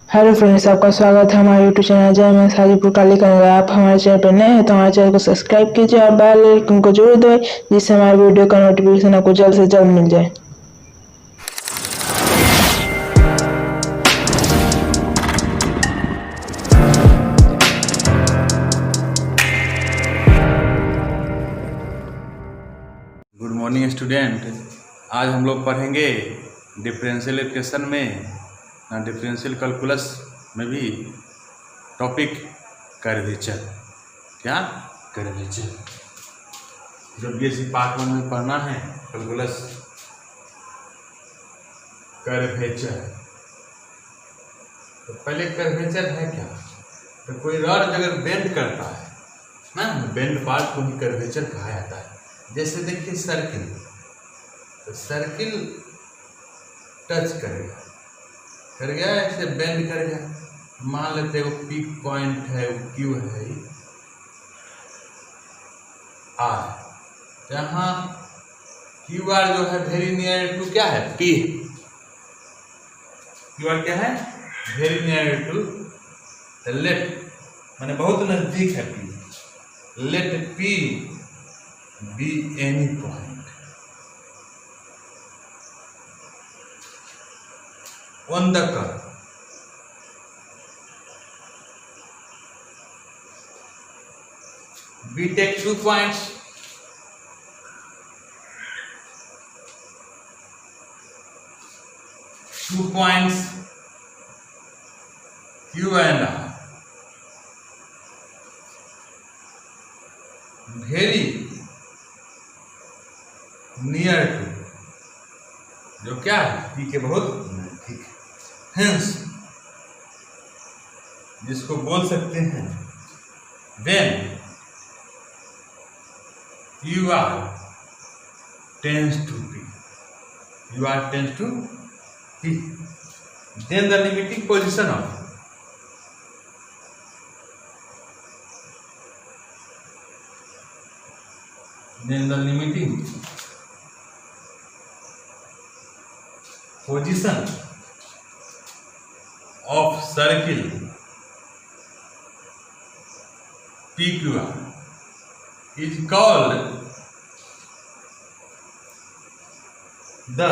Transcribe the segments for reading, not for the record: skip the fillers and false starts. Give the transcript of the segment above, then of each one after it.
Hello friends, आपका स्वागत है हमारे यूट्यूब चैनल जय मैं हाजीपुर काली कन्या। आप हमारे चैनल पर नए हैं तो हमारे चैनल को सब्सक्राइब कीजिए और बेल आइकन को जरूर दबाएं, जिससे हमारे वीडियो का नोटिफिकेशन आपको जल्द से जल्द मिल जाए। Good morning student. आज हम लोग पढ़ेंगे डिफरेंशियल इक्वेशन में डिफरेंशियल कैलकुलस में भी टॉपिक कर्वेचर। क्या कर्वेचर जो बीएससी पार्ट 1 में पढ़ना है, कैलकुलस कर्वेचर। तो पहले कर्वेचर है क्या? तो कोई रॉड अगर बेंड करता है ना, बेंड पार्ट को ही कर्वेचर कहा जाता है। जैसे देखिए सर्किल, तो सर्किल टच कर गया ऐसे बेंड कर गया। मान लेते वो पीक पॉइंट है, वो क्यू है आर, जहाँ क्यू आर जो है वेरी नियर टू क्या है पी। क्यू आर क्या है? Very near to the let, माने बहुत नजदीक है P. Let P be any point on the curve. We take 2 points. Q and R. Very near to, जो क्या है पी के बहुत नजदीक है। हेंस जिसको बोल सकते हैं when you are tends to P, you are tends to P, then the limiting position of position of circle PQR is called the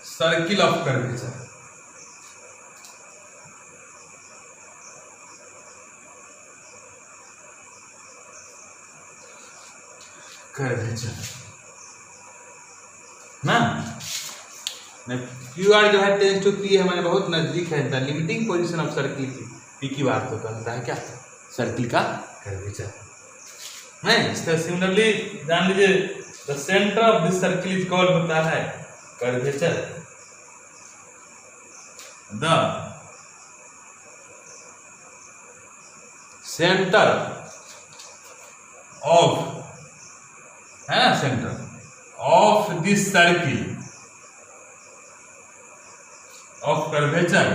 circle of curvature. ना क्यू आर जो है टेंस टू पी हमारे बहुत नजदीक है। The limiting position of circle की P Q R तो कहता है क्या? सर्किल का कर्वेचर है। इस तरह सिमिलरली जान लीजिए the centre of this circle is called होता है कर्वेचर। द सेंटर ऑफ है ना, centre of this circle of curvature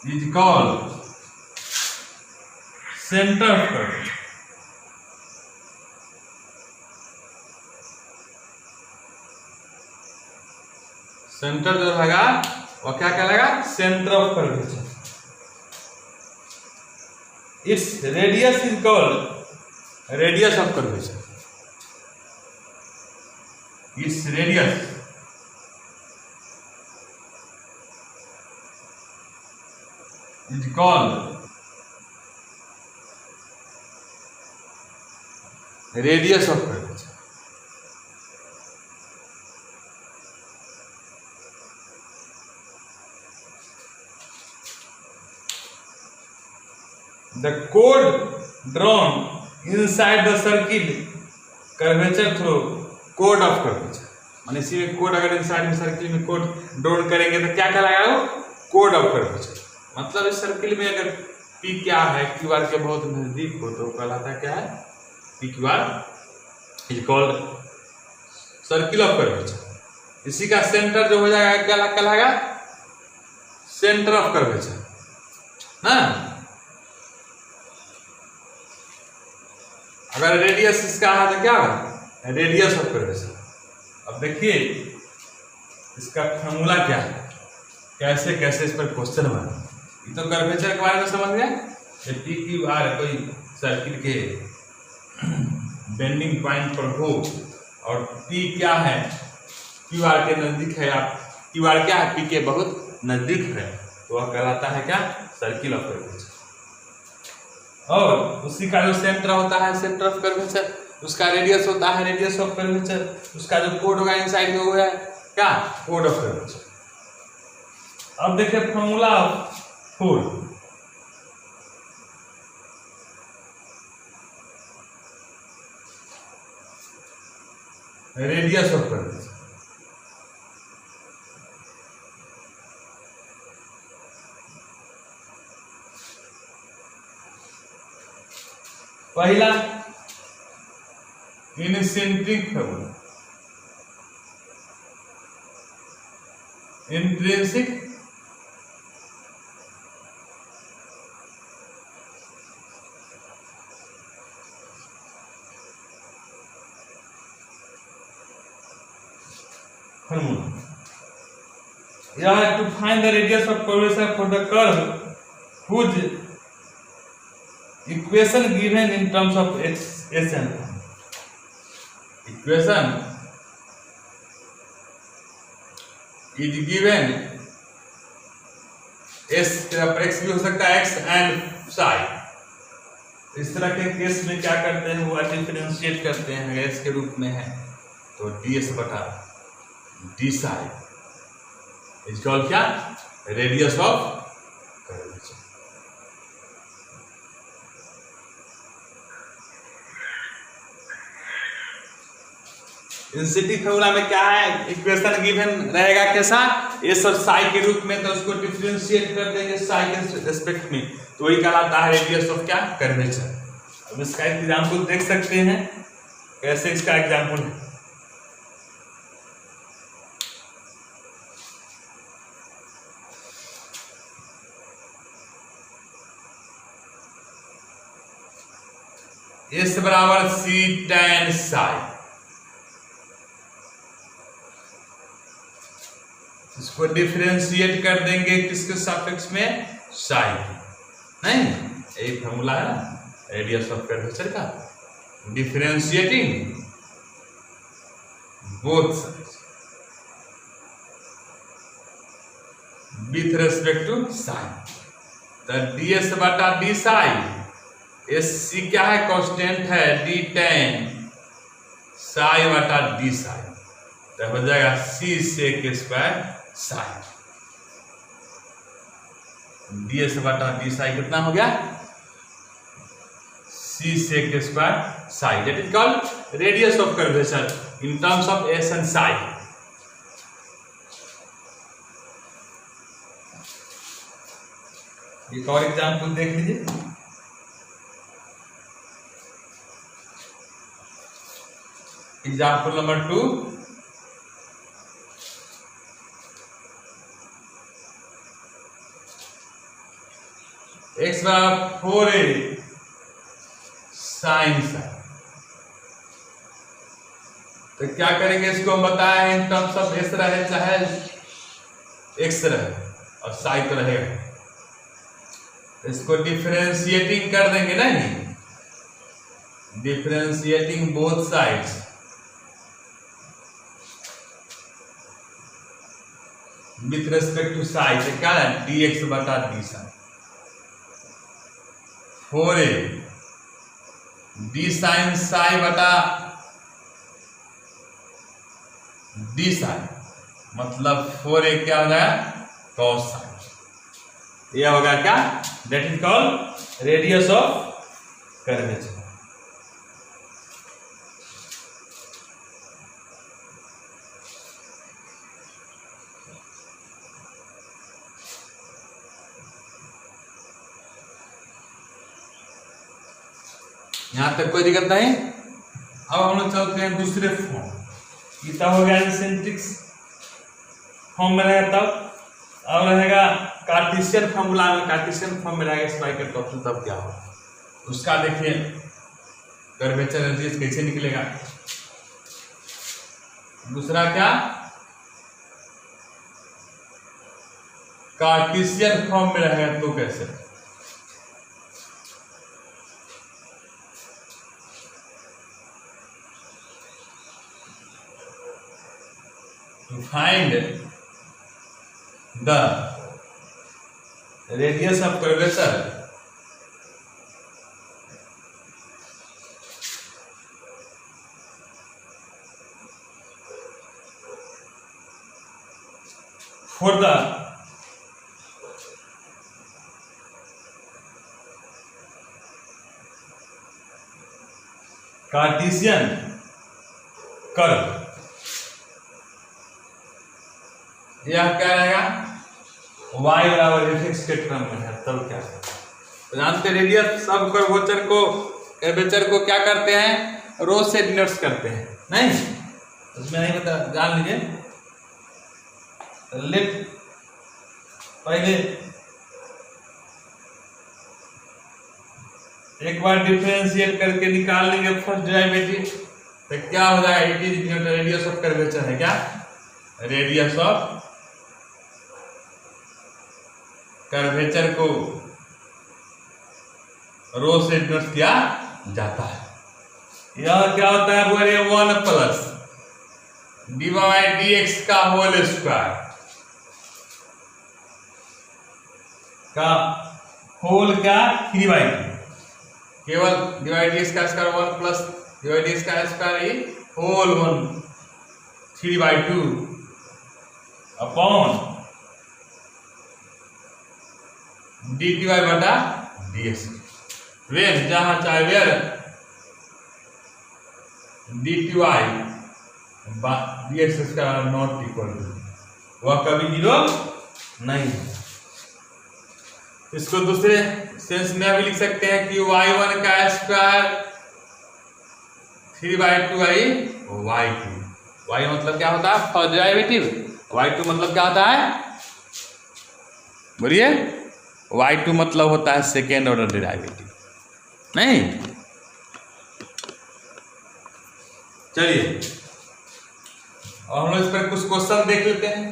is called centre of curvature. Centre जो रहेगा वो क्या कहलाएगा? Centre of curvature. Its radius is called radius of curvature. Its radius is called radius of curvature. The code drawn inside the circle curvature through code of curvature, माने इसी में code अगर inside में सर्किल में code draw करेंगे तो क्या कहलाएगा? वो कोड ऑफ कर्वेचर। मतलब इस सर्किल में अगर पी क्या है क्यू आर के बहुत नजदीक हो तो कहलाता क्या है? P Q R is called circle of curvature. इसी का सेंटर जो हो जाएगा क्या कहलाएगा? सेंटर ऑफ कर्वेचर ना। अगर रेडियस इसका है तो क्या होगा? Radius of curvature. अब देखिए इसका फॉर्मूला क्या है, कैसे कैसे इस पर क्वेश्चन बना। ये तो कर्वेचर के बारे में समझ गया। पी क्यू आर कोई सर्किल के बेंडिंग पॉइंट पर हो और पी क्या है, क्यू आर के नजदीक है, आप क्यू आर क्या है, पी के बहुत नजदीक है, तो वह कहलाता है क्या, सर्किल ऑफ कर्वेचर। और उसी का जो सेंटर होता है, सेंटर ऑफ कर्वेचर, उसका रेडियस होता है रेडियस ऑफ कर्वेचर, उसका जो कोड होगा इनसाइड में वो है क्या, कोड ऑफ कर्वेचर। अब देखिए formula of force. Radius of curvature, पहला इनसेंट्रिक formula, intrinsic formula. You have to find the radius of curvature for the curve whose equation given in terms of x and y. Equation is given s पर x भी हो सकता है, x and psi। इस तरह के case में क्या करते हैं, वो डिफरेंशिएट करते हैं। अगर s के रूप में है तो ds बटा डी साई इज कॉल्ड क्या, रेडियस ऑफ कर्वेचर। इंसिटिक फॉर्मूला में क्या है, इक्वेशन गिवन रहेगा कैसा, एस और साई के रूप में, तो उसको डिफरेंशिएट कर देंगे साई के रेस्पेक्ट में, तो वही कहलाता है रेडियस ऑफ क्या, कर्वेचर। अब इसका एग्जांपल देख सकते हैं, कैसे इसका एग्जांपल है। एस बराबर सी tan साई, इसको डिफरेंशिएट कर देंगे किसके सापेक्ष में, साई। नहीं, एक फॉर्मूला है ना रेडियस ऑफ कर्वेचर का, differentiating both sides with respect to psi, तो ds बटा डी साई, एस सी क्या है, कांस्टेंट है, डी tan साई बटा डी साई, तो हो जाएगा c sec square psi. ds बटा डी साई कितना हो गया, c sec square psi. That is called radius of curvature in terms of s and psi. एक और एग्जांपल देख लीजिए। एग्जाम्पल नंबर 2, x बराबर 4a साइन साइन। तो क्या करेंगे, इसको हम बताए इन टर्म्स ऑफ एस रहे चाहे एक्स रहे, और साई तो रहेगा, इसको डिफरेंशिएटिंग कर देंगे ना, differentiating both sides with respect to psi, तो क्या है, dx बटा d psi, 4a d sine psi बटा डी साई, मतलब 4a क्या हो जाएगा, cos साई। यह होगा क्या, that is called radius of curvature. यहां तक कोई दिक्कत नहीं। अब हम लोग चलते हैं दूसरे फॉर्म। ये तब हो गया इनसेंट्रिक फॉर्म में रहेगा, तब अब रहेगा कार्टेशियन फॉर्मूला में, कार्टेशियन फॉर्म में रहेगा स्पाई का टॉपिक, तब क्या होगा उसका देखिए। कर्वेचर रेडियस कैसे निकलेगा, दूसरा क्या, कार्टेशियन फॉर्म में रहेगा तो कैसे। To find the radius of curvature for the Cartesian curve, यह क्या रहेगा, y बराबर fx के क्रम में है, तब क्या है तो जानते रेडियस सब कर्वेचर को क्या करते हैं, रो से डिनोट करते हैं, नहीं उसमें नहीं बता, जान लीजिए। लेट पहले एक बार डिफरेंशिएट करके निकाल लेंगे फर्स्ट डेरिवेटिव, तो क्या हो जाएगा, it is radius of curvature है, क्या रेडियस ऑफ कर्वेचर को रो से डिनोट किया जाता है। यह क्या होता है, बोले 1 प्लस dy बाई dx का होल स्क्वायर का होल क्या 3/2, केवल डिवाइड dx का स्क्वायर 1 प्लस डिवाइड dx का स्क्वायर ही होल 1 3/2 अपॉन dy बटा dx, वेर जहां चाहे where dy dx square not equal to, वह कभी 0 नहीं है। इसको दूसरे सेंस में भी लिख सकते हैं कि y1 का स्क्वायर 3/2 आई y2, y मतलब क्या होता है फर्स्ट डेरिवेटिव, y2 मतलब क्या होता है, बोलिए y2 मतलब होता है सेकेंड ऑर्डर डेरिवेटिव, नहीं। चलिए और हम लोग इस पर कुछ क्वेश्चन देख लेते हैं,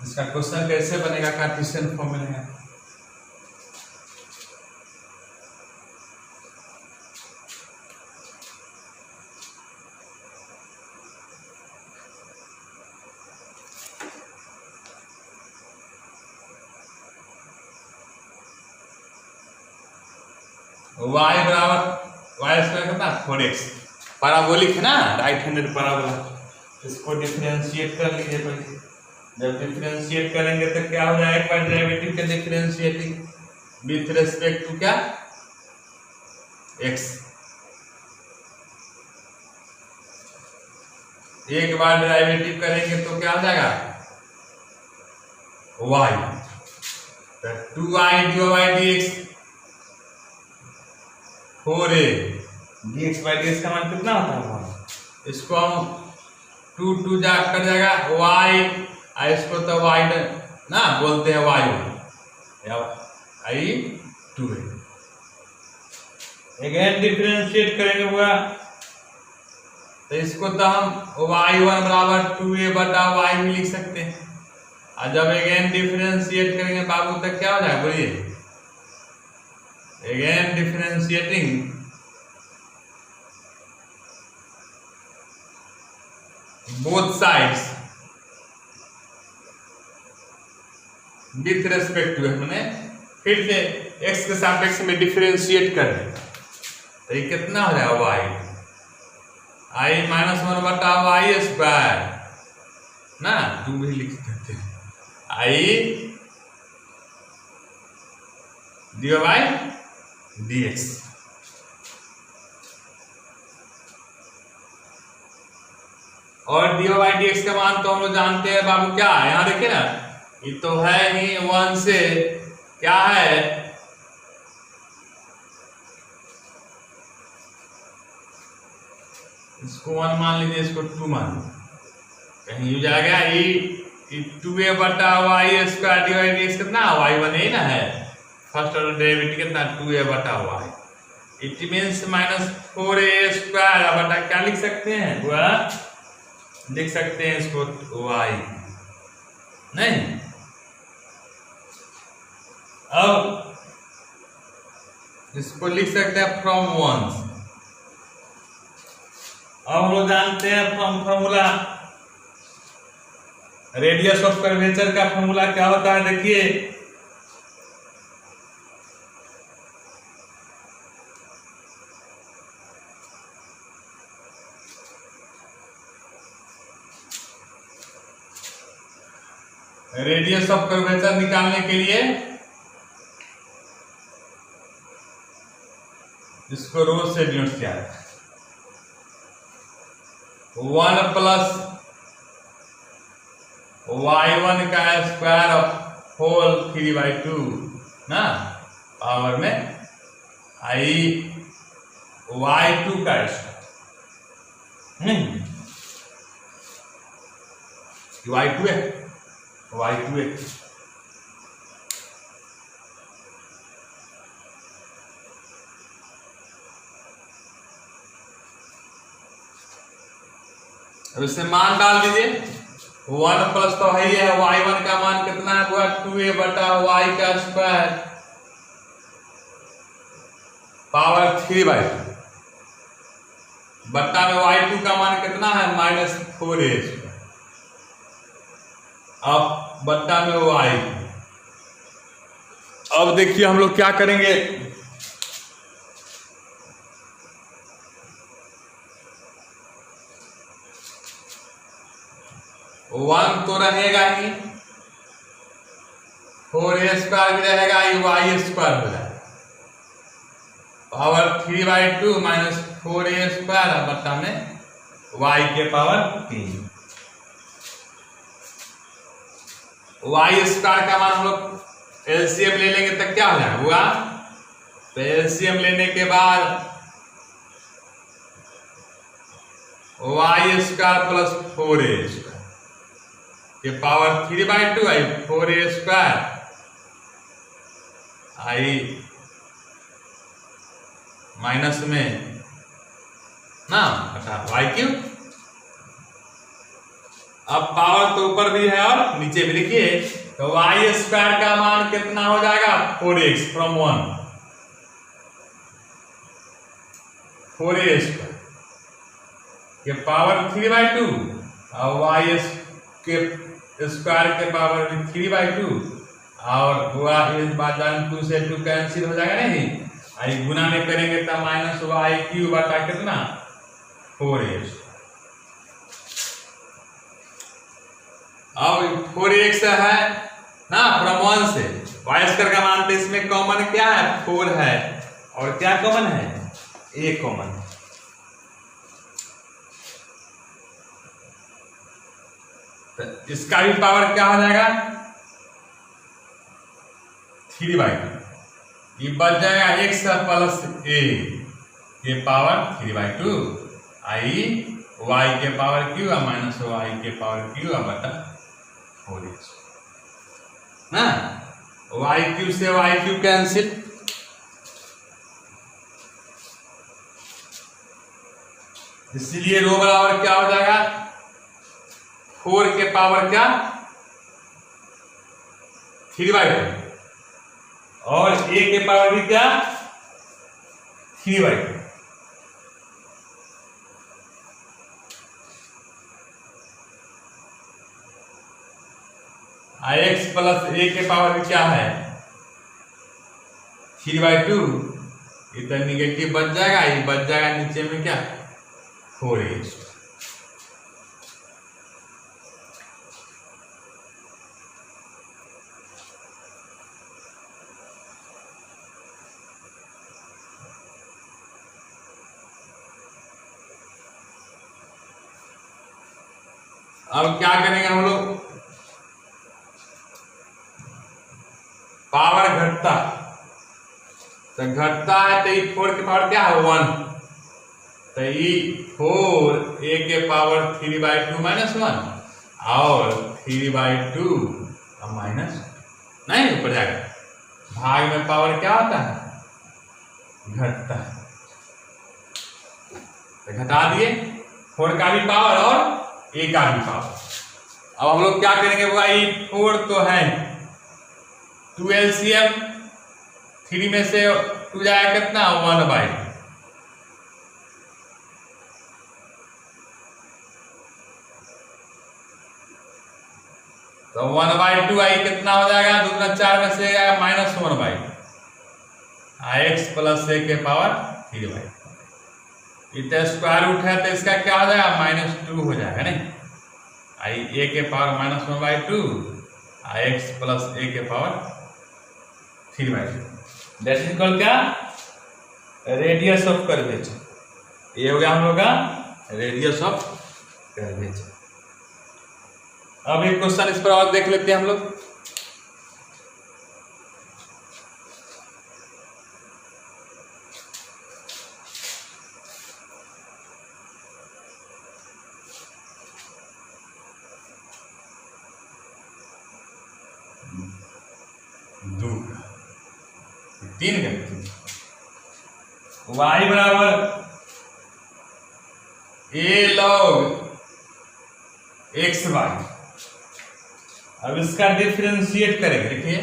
इसका क्वेश्चन कैसे बनेगा, कार्टेशियन फॉर्म में है। y बराबर y स्क्वायर कितना 4x, पैराबोलिक है ना, राइट हैंडेड पैराबोला, इसको डिफरेंशिएट कर लीजिए पहले। जब डिफरेंशिएट करेंगे तो क्या हो जाएगा, एक बार डेरिवेटिव के डिफरेंशिएटिंग विथ रेस्पेक्ट टू क्या x, एक बार डेरिवेटिव करेंगे तो क्या हो जाएगा y, तो 2y dx 4a dx by dx का मान कितना होता है, इसको हम 2 जा कर जाएगा y, इसको तो y ना बोलते हैं y आई 2a, अगेन डिफरेंशिएट करेंगे हुआ तो इसको तो हम y1 बराबर 2a बटा y भी लिख सकते हैं, और जब अगेन डिफरेंशिएट करेंगे बाबू तक क्या हो जाएगा, बोलिए again differentiating both sides with respect to, मैंने फिर से x के सापेक्ष में डिफरेंशिएट कर दिया तो ये कितना हो जाएगा y i -1 बटा y स्क्वायर ना, 2 भी लिख सकते हैं, i dy by dx, और dy by dx का मान तो हम लोग जानते हैं बाबू, क्या है यहाँ देखिए ना, ये तो है ही 1 से क्या है, इसको 1 मान लीजिए, इसको 2 मान लीजिए, कहीं यूज आ गया, ये 2a बटा y स्क्वायर डिवाइड dx कितना y1 ही ना है, फर्स्ट ऑर्डर डेरिवेटिव कितना 2a बटा y, इट मीन्स -4a² बटा क्या लिख सकते हैं वह लिख सकते हैं इसको y नहीं। अब इसको लिख सकते हैं फ्रॉम वंस। अब हम लोग जानते हैं from formula radius of curvature का फॉर्मूला क्या होता है, देखिए रेडियस ऑफ कर्वेचर निकालने के लिए इसको रो से डिनोट किया है 1 प्लस y1 का स्क्वायर होल 3/2 ना पावर में आई y2 का स्क्वायर y2 है y2 है। अब इसे मान डाल दीजिए 1 प्लस तो है ही है y1 का मान कितना है हुआ 2a बटा y का स्क्वायर पावर 3/2 बट्टा में y2 का मान कितना है -4a²। अब बट्टा में y। अब देखिए हम लोग क्या करेंगे, वन तो रहेगा ही 4a² भी रहेगा ये y² हो जाएगा पावर 3/2 -4a² बट्टा में y के पावर 3। y² का मान हम लोग एलसीएम ले लेंगे तो क्या हो जाएगा हुआ, तो एलसीएम लेने के बाद y² प्लस 4a² के पावर 3/2 आई 4a² आई माइनस में ना y3। अब पावर तो ऊपर भी है और नीचे भी लिखिए तो y² का मान कितना हो जाएगा 4x फ्रॉम 1 4a² के पावर 3/2 और y के स्क्वायर के पावर 3/2 और हुआ इस बात 2 से 2 कैंसिल हो जाएगा नहीं आई गुना में करेंगे तो -y³ बटा कितना 4x। अब 4x है ना फ्रॉम 1 से y² का मान तो इसमें कॉमन क्या है 4 है और क्या कॉमन है a कॉमन है। तो इसका भी पावर क्या हो जाएगा 3/2 ये बच जाएगा x प्लस a के पावर 3/2 आई y के पावर q और माइनस y के पावर q बटा 4x ना y³ से y³ कैंसिल इसलिए रो बराबर क्या हो जाएगा 4 के पावर क्या 3/2 और a के पावर भी क्या 3/2। x प्लस a के पावर क्या है 3/2 इधर निगेटिव बच जाएगा ये बच जाएगा नीचे में क्या 4x। अब क्या करेंगे हम लोग पावर घटता तो घटता है तो ये 4 के पावर क्या है 1 तो ये 4 a के पावर 3/2 -1 और 3/2 माइनस नहीं ऊपर जाएगा भाग में पावर क्या होता है घटता है तो घटा दिए 4 का भी पावर और a का भी पावर। अब हम लोग क्या करेंगे भाई, 4 तो है 2 LCM, 3 में से 2 जाएगा कितना 1/2, तो 1/2 आई कितना हो जाएगा, 2 गुना 4 में से आएगा -1/2 x प्लस a के पावर 3/2। इतना स्क्वायर रूट है तो इसका क्या हो जाएगा -2 हो जाएगा नहीं, आई a के पावर -1/2 x प्लस a के पावर 3/2। दैट इज इक्वल क्या, रेडियस ऑफ कर्वेचर। ये हो गया हम लोग का रेडियस ऑफ कर्वेचर। अब एक क्वेश्चन इस पर और देख लेते हैं हम लोग। दो का 3 का y बराबर a log x/y। अब इसका डिफरेंशिएट करेंगे, देखिए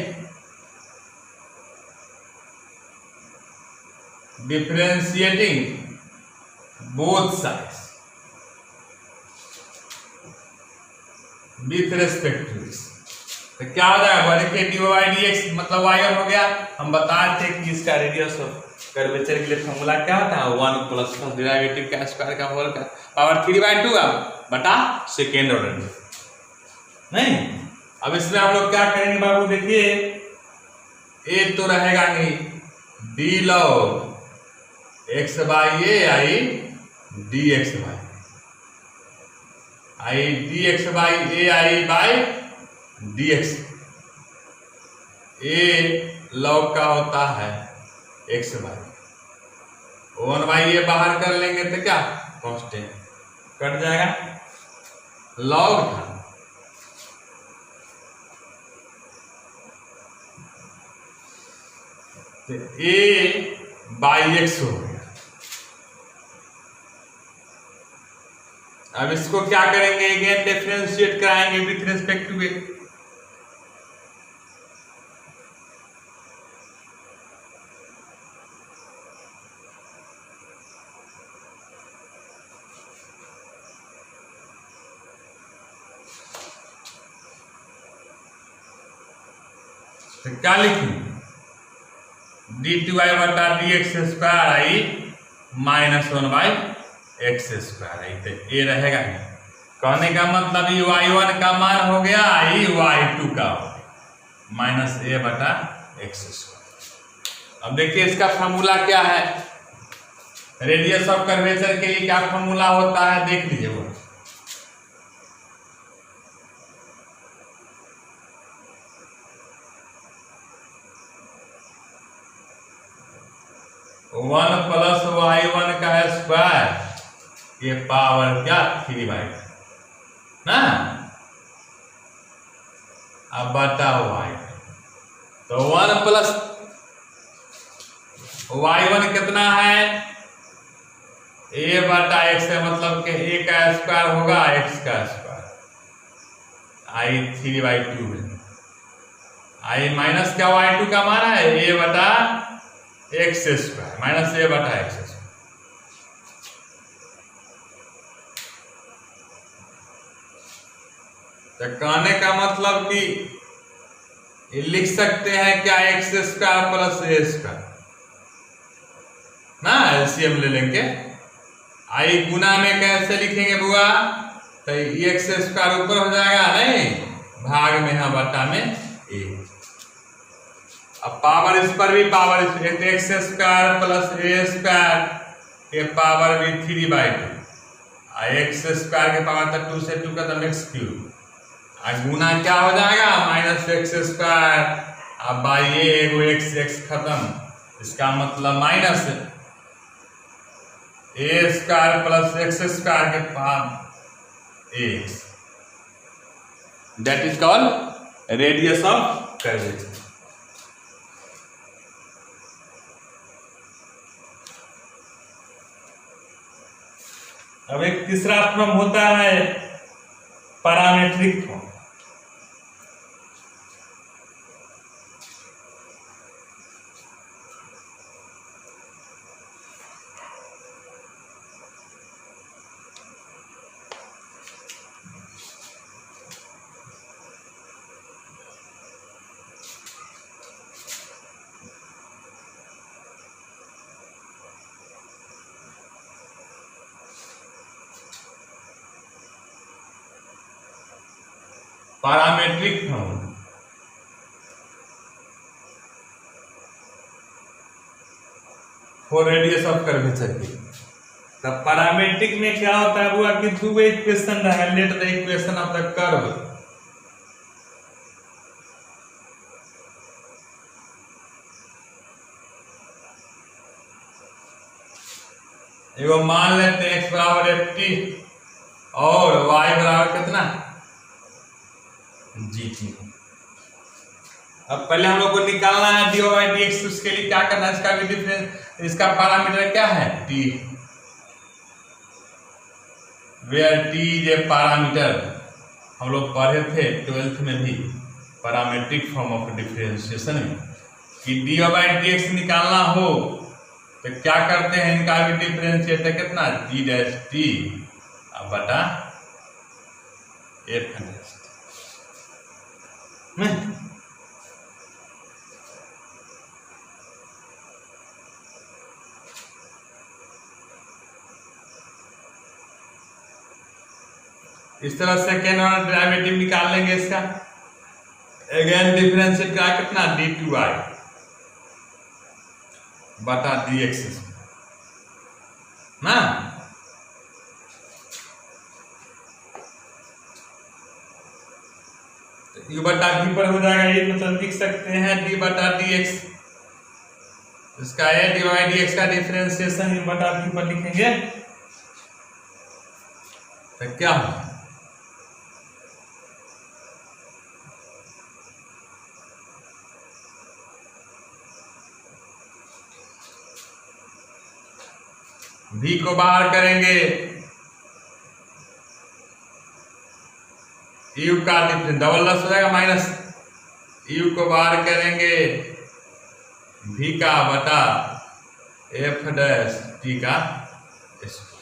differentiating both sides with respect to x, तो क्या हो जाएगा, देखिए dy/dx मतलब y1 हो गया। हम बताए थे कि इसका रेडियस ऑफ कर्वेचर के लिए फॉर्मूला क्या होता है, 1 प्लस डेरिवेटिव का स्क्वायर का होल का पावर 3/2 बटा सेकेंड ऑर्डर नहीं। अब इसमें हम लोग क्या करेंगे बाबू, देखिए a तो रहेगा ही d log x/a आई dx/a आई dx/a आई बाय dx। a log का होता है x/, 1/a बाहर कर लेंगे तो क्या कांस्टेंट कट जाएगा, log था तो a/x हो गया। अब इसको क्या करेंगे, अगेन डिफरेंशिएट कराएंगे विथ रिस्पेक्ट टू a। तो क्या लिखूं, d2y बटा dx² आई -1/x² आई, तो ये रहेगा। कहने का मतलब ये y1 का मान हो गया, आई y2 का हो गया -a बटा x²। अब देखिए इसका फॉर्मूला क्या है, रेडियस ऑफ कर्वेचर के लिए क्या फॉर्मूला होता है देख लीजिए। वो 1 प्लस y1 का स्क्वायर ये पावर क्या 3/2 ना, अब बटा y, तो 1 प्लस y1 कितना है a बटा x है, मतलब कि a का स्क्वायर होगा x का स्क्वायर आई 3/2 है, आई माइनस क्या y2 का मान है a बटा x² माइनस a बटा x²। तो कहने का मतलब कि ये लिख सकते हैं क्या x² प्लस a² ना, एलसीएम ले लेंगे। आई गुना में कैसे लिखेंगे बुआ, तो x² ऊपर हो जाएगा नहीं, भाग में है बटा में a। अब पावर इस पर भी पावर x² प्लस a² के पावर भी 3/2 x² के पावर तक 2 से 2 का तो x³ गुना क्या हो जाएगा -x²। अब बाई एगो x खत्म, इसका मतलब माइनस a² प्लस x² के power x, that is called radius of curvature. अब एक तीसरा फॉर्म होता है parametric form. Parametric form for radius of curvature की। तब पैरामीट्रिक में क्या होता है बुआ कि दो इक्वेशन रहा, let the equation of the curve. एगो मान लेते हैं x बराबर ft और y बराबर कितना gt। अब पहले हम लोग को निकालना है dy बाई dx। उसके लिए क्या करना है, इसका भी डिफरेंस, इसका पैरामीटर क्या है t, where t is a parameter. हम लोग पढ़े थे 12th में भी पैरामीट्रिक फॉर्म ऑफ डिफरेंशिएशन में कि dy बाई dx निकालना हो तो क्या करते हैं, इनका भी डिफरेंशिएट है कितना g डैश t बटा f डैश t। इस तरह सेकेंड ऑर्डर डेरिवेटिव निकाल लेंगे इसका। अगेन डिफरेंशिएट का कितना d2y बटा dx ना। u बटा v पर हो जाएगा, ये मतलब लिख सकते हैं d बटा dx। इसका है dy dx का डिफरेंशिएशन u बटा v पर लिखेंगे तो क्या होगा, v को बाहर करेंगे, u का डिफरेंस डबल लस हो जाएगा माइनस, u को बाहर करेंगे v का बटा f डैश t का स्क्वायर।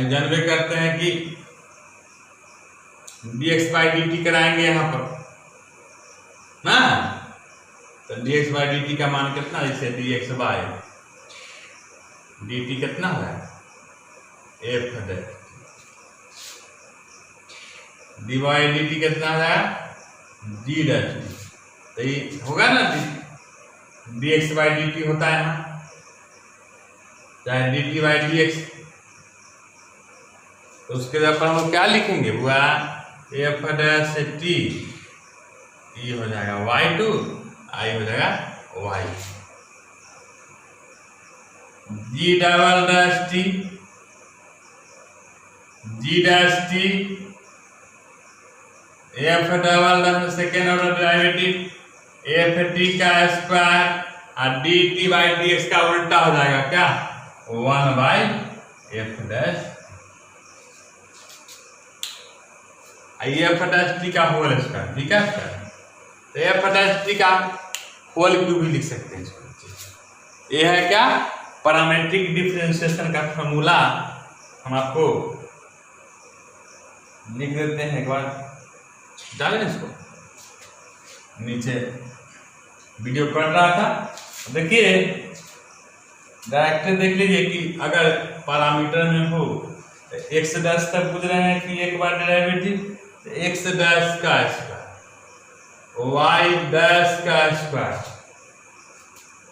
जनवे करते हैं कि dx बाई dt कराएंगे यहां पर ना, तो dx बाई dt का मान कितना, जैसे dx बाई dt कितना है f है, dy dt कितना है g डैश t, तो ये होगा ना dx बाई dt होता है यहाँ, चाहे dt बाई dx। तो उसके बाद हम लोग क्या लिखेंगे बुआ, f डैश t ये हो जाएगा y2, i हो जाएगा y, g double dash t, g dash t, f double dash second order derivative f t का स्क्वायर और dt बाई dx का उल्टा हो जाएगा क्या 1 by f dash f dash t का होल स्क्वायर, ठीक है। तो f डैश t का होल क्यूब भी लिख सकते हैं इसको। ये है क्या पैरामीट्रिक डिफरेंशिएशन का फॉर्मूला, हम आपको लिख देते हैं, एक बार डालें इसको नीचे, वीडियो पढ़ रहा था देखिए, डायरेक्ट देख लीजिए कि अगर पैरामीटर में हो तो x डैश तक पूछ रहे हैं कि एक बार डेरिवेटिव, x डैश का स्क्वायर y डैश का स्क्वायर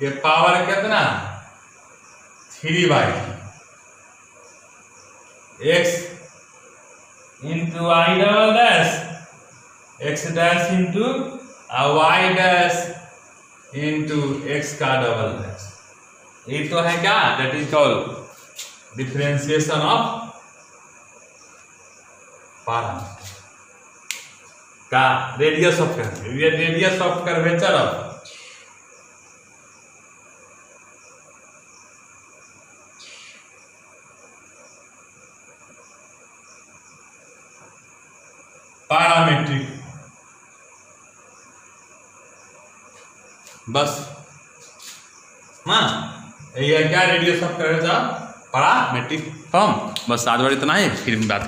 के पावर कितना 3 by x into y double dash x dash into y dash into x का डबल डैश। ये तो है क्या, that is called differentiation of parameter. का radius of curvature of parametric, बस हाँ ये क्या radius of curvature parametric form. बस आज बार इतना ही, फिर बात